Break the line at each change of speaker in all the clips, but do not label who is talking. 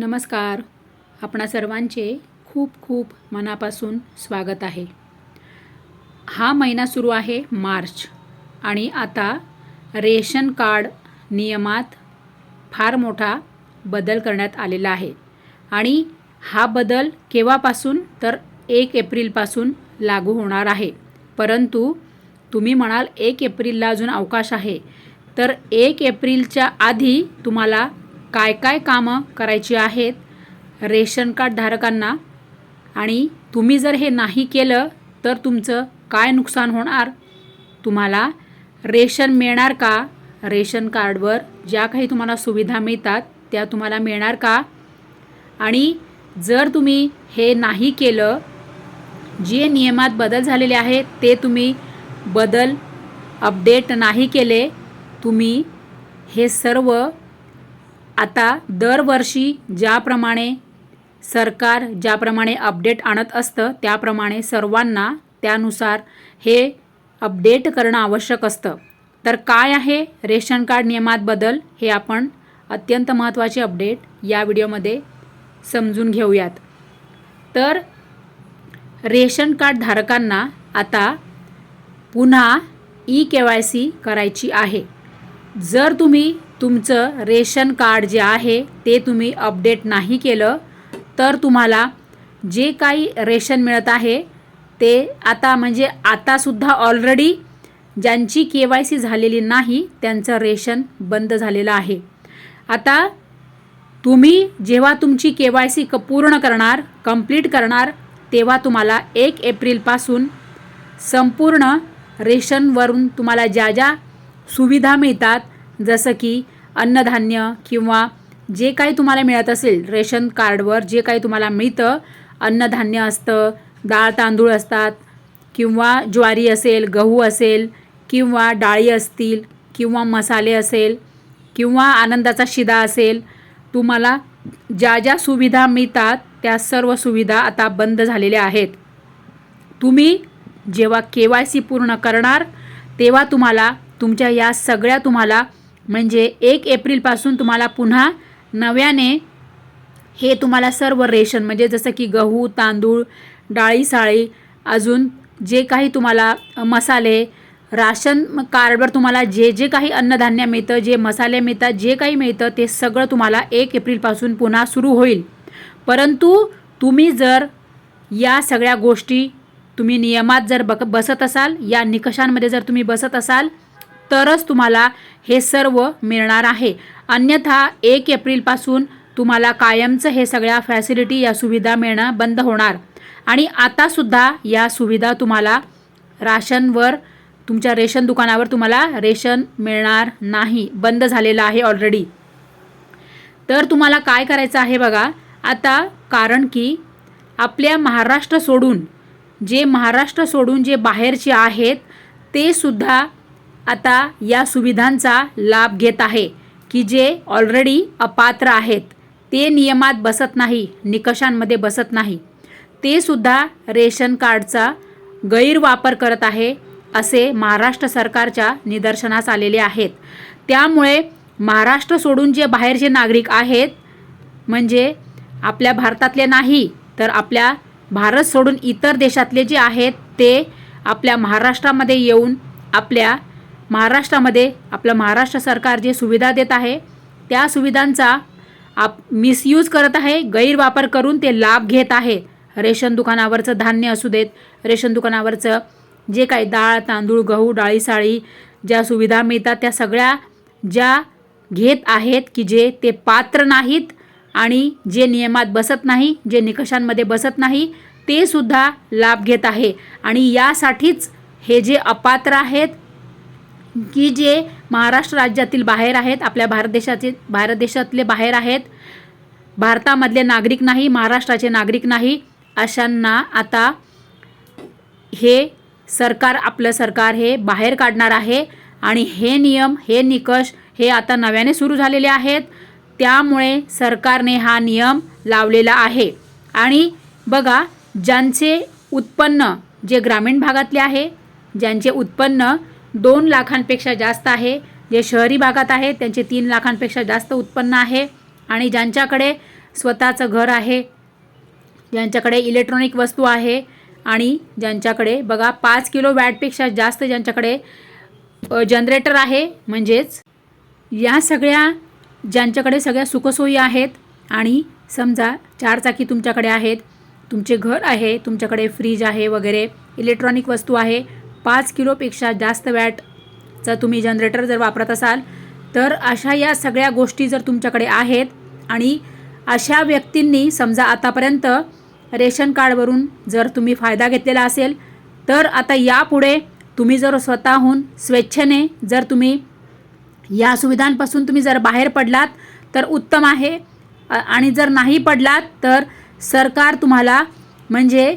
नमस्कार. आपणा सर्वांचे खूप खूप मनापासून स्वागत आहे. हा महिना सुरू आहे मार्च आणि आता रेशन कार्ड नियमात फार मोठा बदल करण्यात आलेला आहे आणि हा बदल केव्हापासून तर 1 एप्रिलपासून लागू होणार आहे. परंतु तुम्ही म्हणाल 1 एप्रिलला अजून अवकाश आहे, तर 1 एप्रिलच्या आधी तुम्हाला काय काय कामं करायची आहेत रेशन कार्ड धारकांना आणि तुम्ही जर हे नाही केलं तर तुमचं काय नुकसान होणार, तुम्हाला रेशन मिळणार का, रेशन कार्डवर ज्या काही तुम्हाला सुविधा मिळतात त्या तुम्हाला मिळणार का, आणि जर तुम्ही हे नाही केलं, जे नियमात बदल झालेले आहेत ते तुम्ही बदल अपडेट नाही केले, तुम्ही हे सर्व आता दरवर्षी ज्याप्रमाणे सरकार ज्याप्रमाणे अपडेट आणत असतं त्याप्रमाणे सर्वांना त्यानुसार हे अपडेट करणं आवश्यक असतं. तर काय आहे रेशन कार्ड नियमात बदल हे आपण अत्यंत महत्त्वाचे अपडेट या व्हिडिओमध्ये समजून घेऊयात. तर रेशन कार्ड धारकांना आता पुन्हा ई-KYC करायची आहे. जर तुम्ही तुमचं रेशन कार्ड जे आहे ते तुम्ही अपडेट नाही केलं तर तुम्हाला जे काही रेशन मिळत आहे ते आतासुद्धा ऑलरेडी ज्यांची KYC झालेली नाही त्यांचं रेशन बंद झालेलं आहे. आता तुम्ही जेव्हा तुमची KYC पूर्ण करणार, कंप्लीट करणार, तेव्हा तुम्हाला 1 एप्रिलपासून संपूर्ण रेशनवरून तुम्हाला ज्या ज्या सुविधा मिळतात, जसं की अन्नधान्य किंवा जे काही तुम्हाला मिळत असेल रेशन कार्डवर जे काही तुम्हाला मिळतं, अन्नधान्य असतं, डाळ तांदूळ असतात किंवा ज्वारी असेल, गहू असेल किंवा डाळी असतील किंवा मसाले असेल किंवा आनंदाचा शिधा असेल, तुम्हाला ज्या ज्या सुविधा मिळतात त्या सर्व सुविधा आता बंद झालेल्या आहेत. तुम्ही जेव्हा KYC पूर्ण करणार तेव्हा तुम्हाला तुमच्या या सगळ्या तुम्हाला 1 एप्रिलपासून तुम्हाला पुन्हा नव्याने हे तुम्हाला सर्व रेशन जसं की गहू तांदूळ डाळी साळी अजून जे काही तुम्हाला मसाले राशन कार्डवर तुम्हाला जे जे काही अन्नधान्य मिळतं, जे मसाले मिळतात, जे काही मिळतं ते सगळं तुम्हाला 1 एप्रिलपासून पुन्हा सुरू होईल. परंतु तुम्ही जर या सगळ्या गोष्टी तुम्ही नियमात जर बसत असाल, या निकषांमध्ये जर तुम्ही बसत असाल तरच तुम्हाला हे सर्व मिळणार आहे. अन्यथा 1 एप्रिलपासून तुम्हाला कायमचं हे सगळ्या फॅसिलिटी या सुविधा मिळणं बंद होणार आणि आतासुद्धा या सुविधा तुम्हाला राशनवर तुमच्या रेशन दुकानावर तुम्हाला रेशन मिळणार नाही, बंद झालेलं आहे ऑलरेडी. तर तुम्हाला काय करायचं आहे बघा आता, कारण की आपल्या महाराष्ट्र सोडून जे बाहेरचे आहेत ते सुद्धा आता या सुविधांचा लाभ घेत आहे, की जे ऑलरेडी अपात्र आहेत, ते नियमात बसत नाही, निकषांमध्ये बसत नाही, ते सुद्धा रेशन कार्डचा गैरवापर करत आहे असे महाराष्ट्र सरकारच्या निदर्शनास आलेले आहेत. त्यामुळे महाराष्ट्र सोडून जे बाहेरचे नागरिक आहेत, आपल्या भारतातले नाही तर आपल्या भारत सोडून इतर देशातले जे आहेत ते आपल्या महाराष्ट्रामध्ये येऊन आपलं महाराष्ट्र सरकार जे सुविधा देत आहे त्या सुविधांचा मिसयूज करत आहे, गैरवापर करून ते लाभ घेत आहे. रेशन दुकानावरचं धान्य असू देत, रेशन दुकानावरचं जे काही डाळ तांदूळ गहू डाळी साळी ज्या सुविधा मिळतात त्या सगळ्या ज्या घेत आहेत की जे ते पात्र नाहीत आणि जे नियमात बसत नाही, जे निकषांमध्ये बसत नाही, ते सुद्धा लाभ घेत आहे. आणि यासाठीच हे जे अपात्र आहेत की जे महाराष्ट्र राज्यातील बाहेर आहेत, आपल्या भारत देशातले बाहेर आहेत, भारतामधले नागरिक नाही, महाराष्ट्राचे नागरिक नाही, अशांना आता हे सरकार आपलं सरकार हे बाहेर काढणार आहे. आणि हे नियम हे निकष हे आता नव्याने सुरू झालेले आहेत. त्यामुळे सरकारने हा नियम लावलेला आहे. आणि बघा, ज्यांचे उत्पन्न जे ग्रामीण भागातले आहे, ज्यांचे उत्पन्न 2 लाखांपेक्षा जास्त आहे, जे शहरी भागात आहे त्यांचे 3 लाखांपेक्षा जास्त उत्पन्न आहे, आणि ज्यांच्याकडे स्वतःचं घर आहे, ज्यांच्याकडे इलेक्ट्रॉनिक वस्तू आहे आणि ज्यांच्याकडे बघा 5 किलो वॅटपेक्षा जास्त ज्यांच्याकडे जनरेटर आहे, म्हणजेच या सगळ्या ज्यांच्याकडे सगळ्या सुखसोयी आहेत आणि समजा 4 चाकी तुमच्याकडे आहेत, तुमचे घर आहे, तुमच्याकडे फ्रीज आहे वगैरे इलेक्ट्रॉनिक वस्तू आहे, 5 किलोपेक्षा जास्त वॅटचा तुम्ही जनरेटर जर वापरत असाल तर अशा या सगळ्या गोष्टी जर तुमच्याकडे आहेत आणि अशा व्यक्तींनी समजा आतापर्यंत रेशन कार्डवरून जर तुम्ही फायदा घेतलेला असेल तर आता यापुढे तुम्ही जर स्वतःहून स्वेच्छेने जर तुम्ही या सुविधांपासून तुम्ही जर बाहेर पडलात तर उत्तम आहे आणि जर नाही पडलात तर सरकार तुम्हाला म्हणजे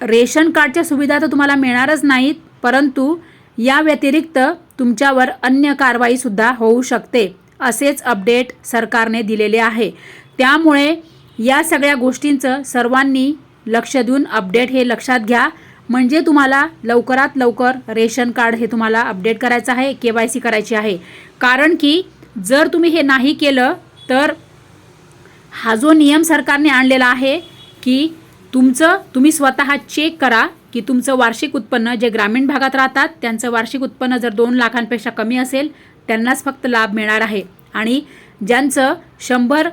रेशन कार्डच्या सुविधा तर तुम्हाला मिळणारच नाहीत, परंतु या व्यतिरिक्त तुमच्यावर अन्य कारवाईसुद्धा होऊ शकते, असेच अपडेट सरकारने दिलेले आहे। त्यामुळे या सगळ्या गोष्टींचं सर्वांनी लक्ष देऊन अपडेट हे लक्षात घ्या, म्हणजे तुम्हाला लवकरात लवकर रेशन कार्ड हे तुम्हाला अपडेट करायचं आहे, KYC करायची आहे। कारण की जर तुम्ही हे नाही केलं तर हा जो नियम सरकारने आणलेला आहे की तुम्ही स्वतः चेक करा की तुमचं वार्षिक उत्पन्न, जे ग्रामीण भागात राहतात त्यांचं वार्षिक उत्पन्न जर 2 लाखांपेक्षा कमी असेल त्यांनाच फक्त लाभ मिळणार आहे आणि ज्यांचं 100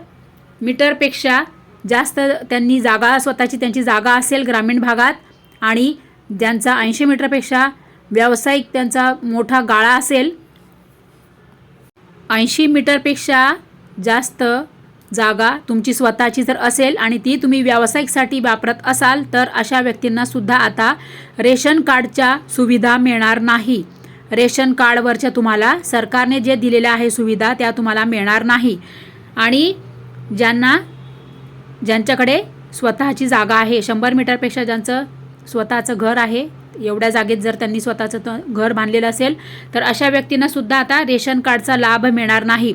मीटरपेक्षा जास्त त्यांनी जागा स्वतःची त्यांची जागा असेल ग्रामीण भागात आणि ज्यांचा 80 मीटरपेक्षा व्यावसायिक त्यांचा मोठा गाळा असेल, 80 मीटरपेक्षा जास्त जागा तुमची स्वतःची जर असेल आणि ती तुम्ही व्यावसायिकसाठी वापरत असाल तर अशा व्यक्तींना सुद्धा आता रेशन कार्डच्या सुविधा मिळणार नाही। रेशन कार्डवरच्या तुम्हाला सरकारने जे दिलेल्या आहे सुविधा त्या तुम्हाला मिळणार नाही आणि ज्यांच्याकडे स्वतःची जागा आहे, 100 मीटरपेक्षा ज्यांचं स्वतःचं घर आहे, एवढ्या जागेत जर त्यांनी स्वतःचं घर बांधलेलं असेल तर अशा व्यक्तींना सुद्धा आता रेशन कार्डचा लाभ मिळणार नाही।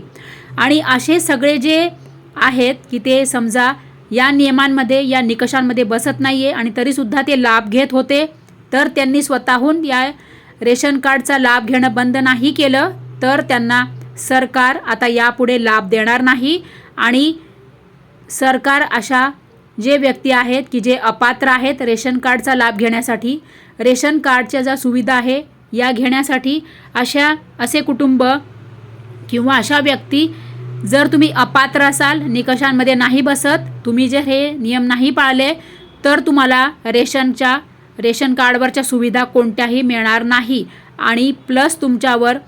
आणि असे सगळे जे आहेत की ते समजा या नियमांमध्ये या निकषांमध्ये बसत नाही आहे आणि तरीसुद्धा ते लाभ घेत होते, तर त्यांनी स्वतःहून या रेशन कार्डचा लाभ घेणं बंद नाही केलं तर त्यांना सरकार आता यापुढे लाभ देणार नाही आणि सरकार अशा जे व्यक्ती आहेत की जे अपात्र आहेत रेशन कार्डचा लाभ घेण्यासाठी, रेशन कार्डच्या ज्या सुविधा आहे या घेण्यासाठी, असे कुटुंब किंवा अशा व्यक्ती जर तुम्ही अपात्र असाल, निकषांमध्ये नाही बसत, तुम्ही जर हे नियम नाही पाळले तर तुम्हाला रेशन कार्डवरच्या सुविधा कोणत्याही मिळणार नाही आणि प्लस तुमच्यावर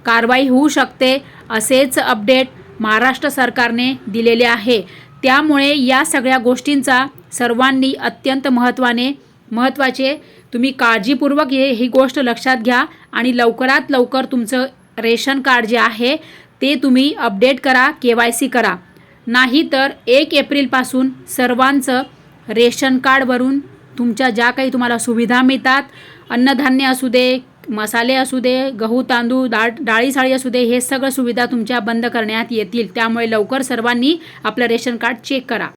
कारवाई होऊ शकते, असेच अपडेट महाराष्ट्र सरकारने दिलेले आहे। त्यामुळे या सगळ्या गोष्टींचा सर्वांनी अत्यंत महत्त्वाचे तुम्ही काळजीपूर्वक ही गोष्ट लक्षात घ्या आणि लवकरात लवकर तुमचं रेशन कार्ड जे आहे ते तुम्ही अपडेट करा, KYC करा, नाही तर 1 एप्रिलपासून सर्वांचं रेशन कार्डवरून तुमच्या ज्या काही तुम्हाला सुविधा मिळतात, अन्नधान्य असू दे, मसाले असू दे, गहू तांदूळ, डाळी साळी असू दे, हे सगळं सुविधा तुमच्या बंद करण्यात येतील। त्यामुळे लवकर सर्वांनी आपलं रेशन कार्ड चेक करा।